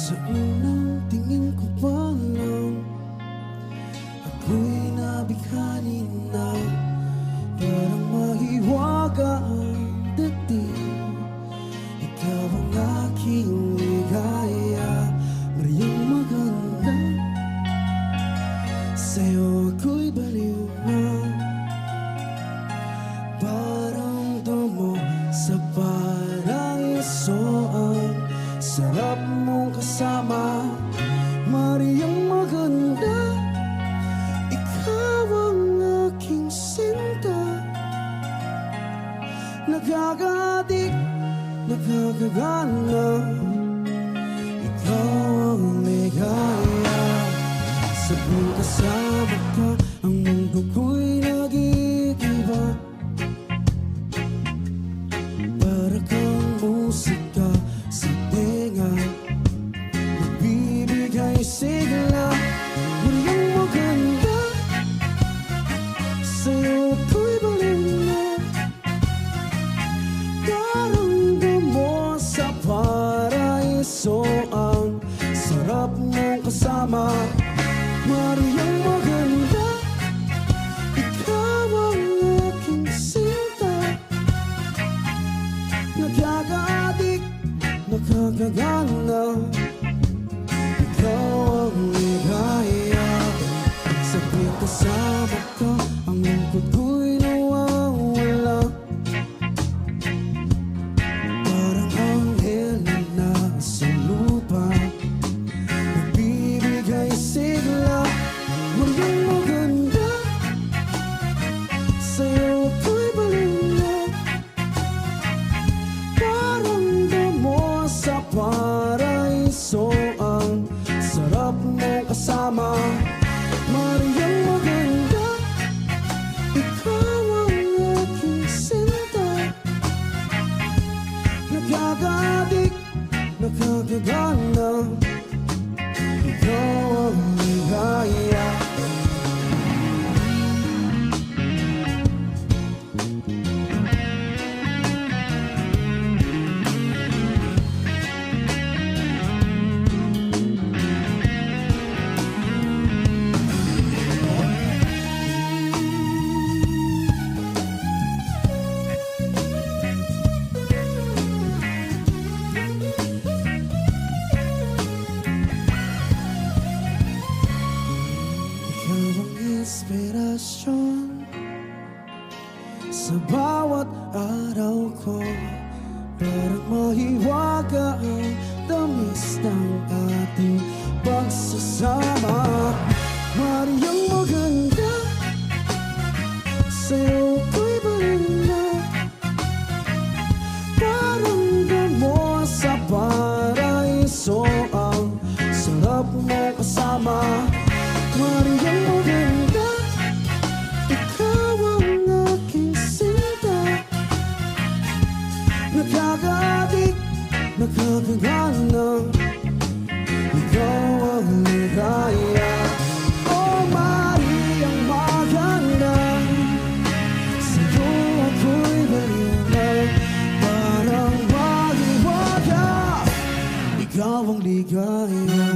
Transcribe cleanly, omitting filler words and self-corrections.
Sa unang tingin ko pa lang, ako'y nabighani na. Parang mahiwaga ang dating, ikaw ang aking ligaya. Mariyang maganda, sa'yo ako'y baliw na. Parang damo sa paraiso, ang sarap mong kasama. Mariyang maganda, ikaw ang aking sinta. Nakaka-adik, nakakagana, ikaw ang ligaya. Sa buong kasama ka, ang mundo ko'y nag-iiba. Para kang musika sa tenga, nagbibigay sigla. Mariyang maganda, sa'yo ako'y baliw na. Parang damo sa paraiso, ang sarap mong kasama. Mariyang maganda, ikaw ang aking sinta. Nakaka-adik, nakakagana, ikaw ang ligaya. Sa tuwing kasama ka, ang lungkot ko'y nawawala. Parang anghel na nasa lupa, nagbibigay sigla. Mariyang maganda, sa'yo ako'y baliw na. Parang damo sa paraiso, ang sarap mong kasama. Mariyang maganda, ikaw ang aking sinta. Nakaka-adik, nakakagana, ikaw ang ligaya. Ikaw ang inspirasyon sa bawat araw ko. Parang mahiwaga ang tamis ng ating pagsasama. Mariyang maganda, sa'yo ako'y baliw na. Parang damo sa paraiso, ang sarap mo kasama. Mariyang maganda, ikaw ang aking sinta. Nakaka-adik, nakakagana, ikaw ang ligaya. Oh, Mariyang maganda, sa'yo ako'y baliw na. Parang mahiwaga, ikaw ang ligaya.